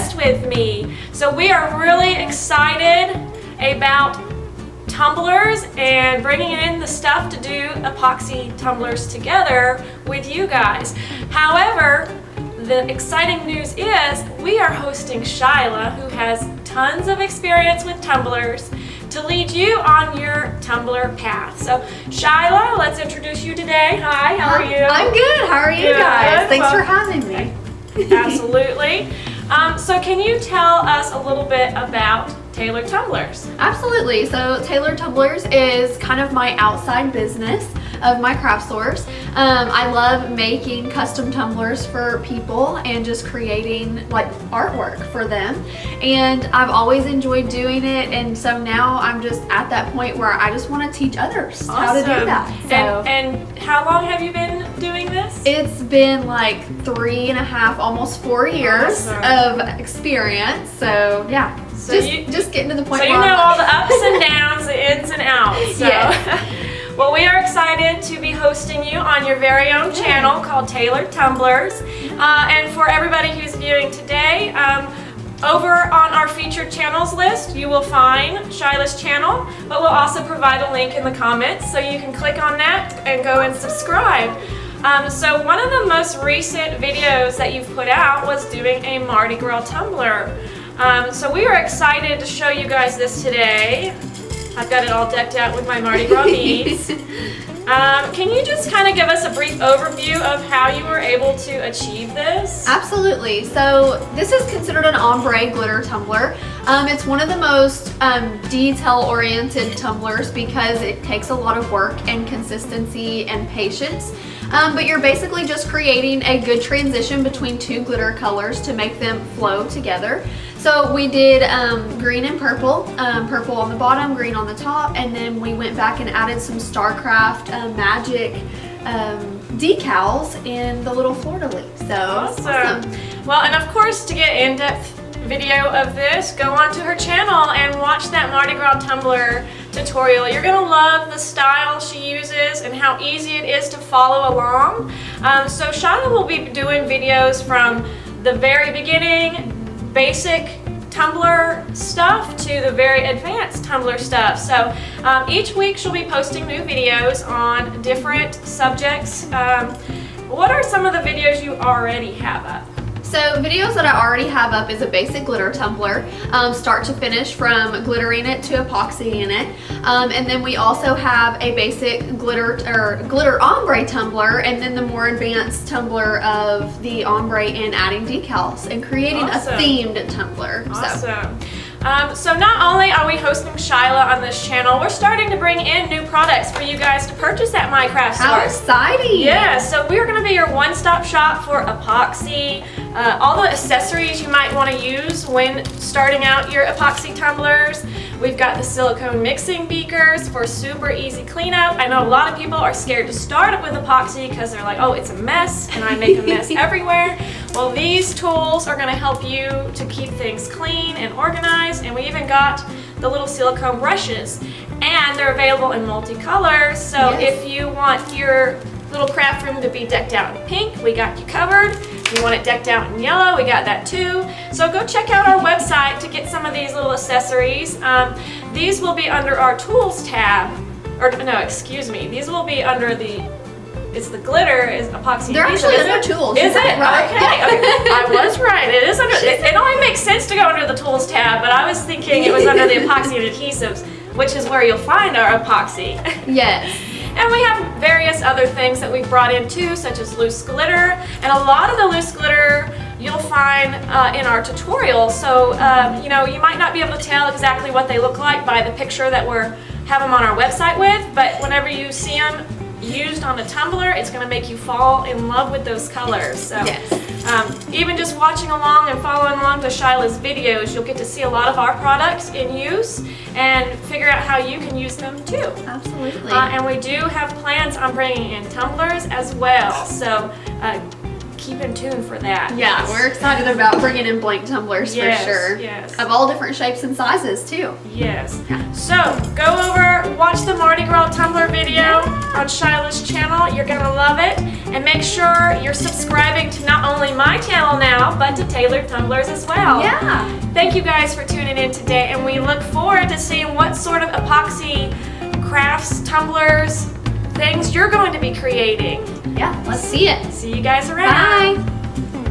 guest with me. So we are really excited about tumblers and bringing in the stuff to do epoxy tumblers together with you guys. However, the exciting news is we are hosting Shila, who has tons of experience with tumblers, to lead you on your tumbler path. So Shila, let's introduce you today. Hi, how are you? I'm good. How are you guys? Thanks for having me. Absolutely. So can you tell us a little bit about Tumbler Tumblers? Absolutely. So Tumbler Tumblers is kind of my outside business of my craft stores. I love making custom tumblers for people and just creating like artwork for them. And I've always enjoyed doing it. And so now I'm just at that point where I just want to teach others how to do that. So, and how long have you been doing this? It's been like 3.5, almost 4 years of experience. So yeah. So just getting to the point so where you know all the ups and downs, the ins and outs. So. Yeah. Well, we are excited to be hosting you on your very own channel called Tumbler Tumblers. And for everybody who's viewing today, over on our featured channels list, you will find Shila's channel, but we'll also provide a link in the comments so you can click on that and go and subscribe. So one of the most recent videos that you've put out was doing a Mardi Gras Tumbler. So we are excited to show you guys this today. I've got it all decked out with my Mardi Gras beads. Can you just kind of give us a brief overview of how you were able to achieve this? Absolutely. So this is considered an ombre glitter tumbler. It's one of the most detail-oriented tumblers because it takes a lot of work and consistency and patience. But you're basically just creating a good transition between two glitter colors to make them flow together. So we did green and purple, purple on the bottom, green on the top, and then we went back and added some StarCraft magic decals in the little fleur-de-lis. So awesome. Well, and of course, to get in-depth video of this, go onto her channel and watch that Mardi Gras Tumbler tutorial. You're gonna love the style she uses and how easy it is to follow along. So Shila will be doing videos from the very beginning, basic tumbler stuff, to the very advanced tumbler stuff. So each week she'll be posting new videos on different subjects. What are some of the videos you already have up? So videos that I already have up is a basic glitter tumbler, start to finish, from glittering it to epoxy in it. And then we also have a basic glitter ombre tumbler, and then the more advanced tumbler of the ombre and adding decals and creating a themed tumbler. Awesome. So not only are we hosting Shila on this channel, we're starting to bring in new products for you guys to purchase at my craft store. How exciting! Yeah, so we're going to be your one-stop shop for epoxy, all the accessories you might want to use when starting out your epoxy tumblers. We've got the silicone mixing beakers for super easy cleanup. I know a lot of people are scared to start it with epoxy because they're like, oh, it's a mess and I make a mess everywhere. Well, these tools are going to help you to keep things clean and organized, and we even got the little silicone brushes, and they're available in multicolors. So if you want your little craft room to be decked out in pink, we got you covered. If you want it decked out in yellow, we got that too. So go check out our website to get some of these little accessories. These will be under our tools tab, or no, excuse me, these will be under the, it's the glitter is epoxy. They're actually under tools. Is it? Right. Okay. I was right. It is under. It only makes sense to go under the tools tab, but I was thinking it was under the epoxy and adhesives, which is where you'll find our epoxy. Yes. And we have various other things that we've brought in too, such as loose glitter, and a lot of the loose glitter you'll find in our tutorial. So you know, you might not be able to tell exactly what they look like by the picture that we're have them on our website with, but whenever you see them used on a tumbler, it's going to make you fall in love with those colors. So even just watching along and following along to Shila's videos, you'll get to see a lot of our products in use and figure out how you can use them too. Absolutely. And we do have plans on bringing in tumblers as well, so keep in tune for that. Yeah, we're excited about bringing in blank tumblers for sure. Yes. Of all different shapes and sizes too. Yes. So go over, watch watch the Mardi Gras Tumbler video on Shila's channel. You're gonna love it. And make sure you're subscribing to not only my channel now, but to Tailored Tumblers as well. Yeah. Thank you guys for tuning in today, and we look forward to seeing what sort of epoxy crafts, tumblers, things you're going to be creating. Yeah, let's see it. See you guys around. Bye.